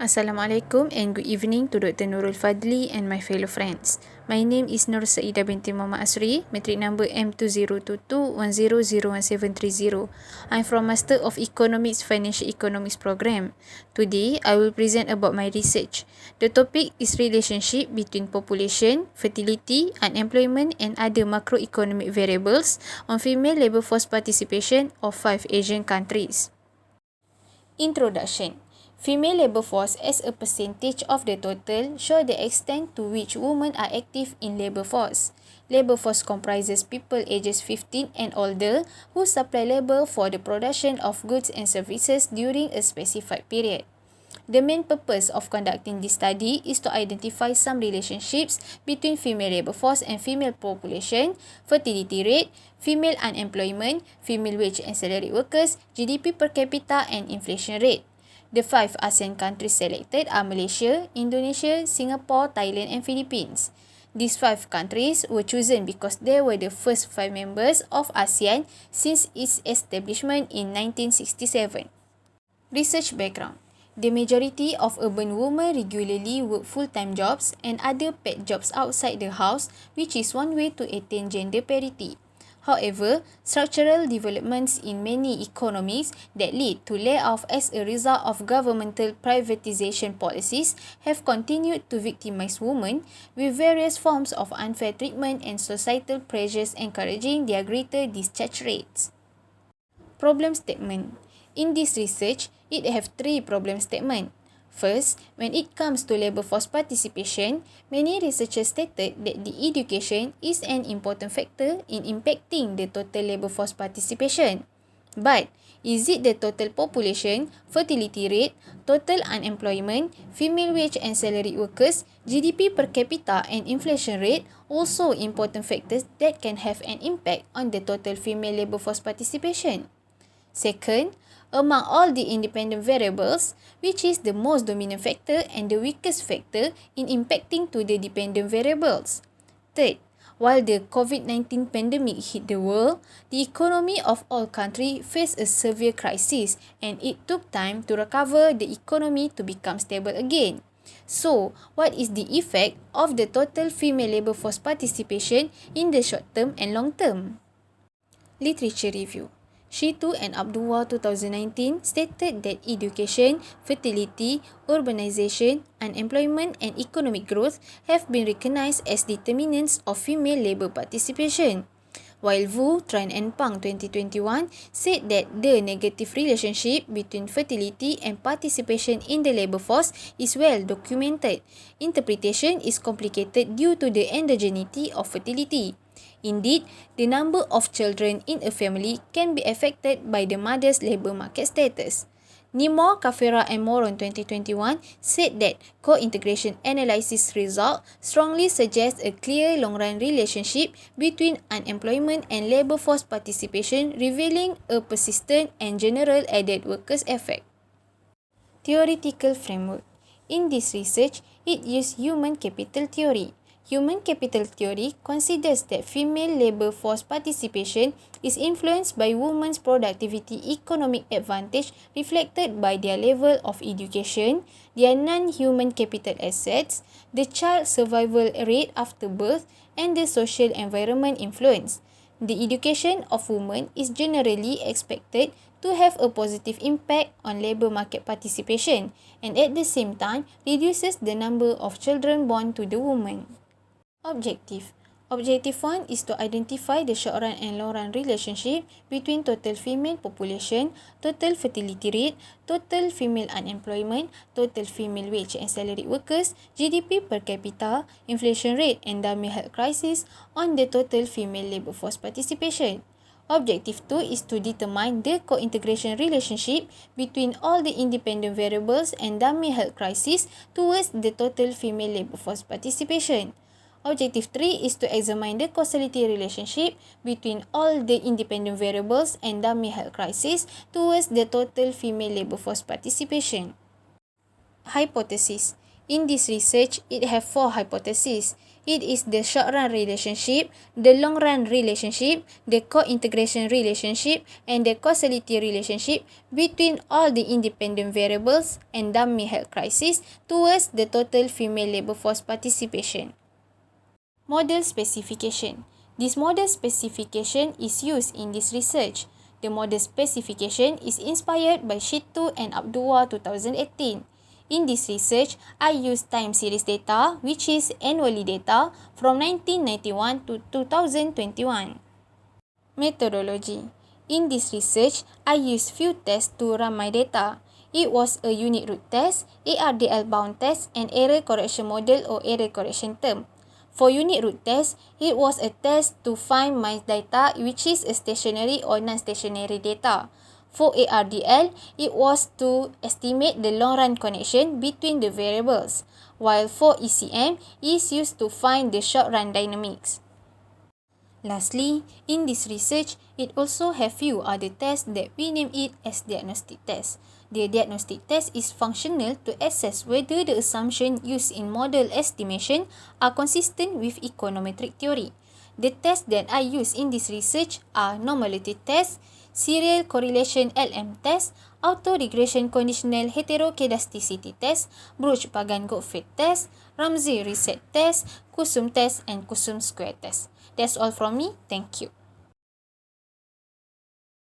Assalamualaikum and good evening to Dr. Nurul Fadli and my fellow friends. My name is Nur Saida binti Muhammad Asri, metric number M2022100170. I'm from Master of Economics Financial Economics program. Today, I will present about my research. The topic is relationship between population, fertility, unemployment and other macroeconomic variables on female labour force participation of 5 Asian countries. Introduction. Female labour force as a percentage of the total show the extent to which women are active in labour force. Labour force comprises people ages 15 and older who supply labour for the production of goods and services during a specified period. The main purpose of conducting this study is to identify some relationships between female labour force and female population, fertility rate, female unemployment, female wage and salaried workers, GDP per capita and inflation rate. The 5 ASEAN countries selected are Malaysia, Indonesia, Singapore, Thailand and Philippines. These 5 countries were chosen because they were the first 5 members of ASEAN since its establishment in 1967. Research background. The majority of urban women regularly work full-time jobs and other paid jobs outside the house, which is one way to attain gender parity. However, structural developments in many economies that lead to layoff as a result of governmental privatization policies have continued to victimize women, with various forms of unfair treatment and societal pressures encouraging their greater discharge rates. Problem statement. In this research, it have 3 problem statements. First, when it comes to labour force participation, many researchers stated that the education is an important factor in impacting the total labour force participation. But, is it the total population, fertility rate, total unemployment, female wage and salaried workers, GDP per capita and inflation rate also important factors that can have an impact on the total female labour force participation? Second, among all the independent variables, which is the most dominant factor and the weakest factor in impacting to the dependent variables? Third, while the COVID-19 pandemic hit the world, the economy of all countries faced a severe crisis and it took time to recover the economy to become stable again. So, what is the effect of the total female labour force participation in the short term and long term? Literature review. Shitu and Abdullah 2019 stated that education, fertility, urbanization, unemployment and economic growth have been recognized as determinants of female labour participation. While Wu, Tran and Pang 2021 said that the negative relationship between fertility and participation in the labour force is well documented. Interpretation is complicated due to the endogeneity of fertility. Indeed, the number of children in a family can be affected by the mother's labour market status. Nimor, Kafera and Moron 2021 said that co-integration analysis result strongly suggests a clear long-run relationship between unemployment and labour force participation, revealing a persistent and general added workers effect. Theoretical framework. In this research, it used human capital theory. Human capital theory considers that female labour force participation is influenced by women's productivity economic advantage reflected by their level of education, their non-human capital assets, the child survival rate after birth, and the social environment influence. The education of women is generally expected to have a positive impact on labour market participation and at the same time reduces the number of children born to the woman. Objective. Objective 1 is to identify the short-run and long-run relationship between total female population, total fertility rate, total female unemployment, total female wage and salaried workers, GDP per capita, inflation rate and dummy health crisis on the total female labour force participation. Objective 2 is to determine the co-integration relationship between all the independent variables and dummy health crisis towards the total female labour force participation. Objective 3 is to examine the causality relationship between all the independent variables and dummy health crisis towards the total female labour force participation. Hypothesis. In this research, it have 4 hypotheses. It is the short-run relationship, the long-run relationship, the co-integration relationship, and the causality relationship between all the independent variables and dummy health crisis towards the total female labour force participation. Model specification. This model specification is used in this research. The model specification is inspired by Sheet 2 and Abdullah 2018. In this research, I used time series data, which is annually data from 1991 to 2021. Methodology. In this research, I used few tests to run my data. It was a unit root test, ARDL bound test, and error correction model or error correction term. For unit root test, it was a test to find my data, which is a stationary or non-stationary data. For ARDL, it was to estimate the long-run connection between the variables, while for ECM, it is used to find the short-run dynamics. Lastly, in this research, it also have few other tests that we name it as diagnostic test. The diagnostic test is functional to assess whether the assumption used in model estimation are consistent with econometric theory. The tests that I use in this research are normality test, serial correlation LM test, auto-regression conditional heteroscedasticity test, Bruch-Pagan-Gottfried test, Ramsey reset test, Kusum test, and Kusum square test. That's all from me. Thank you.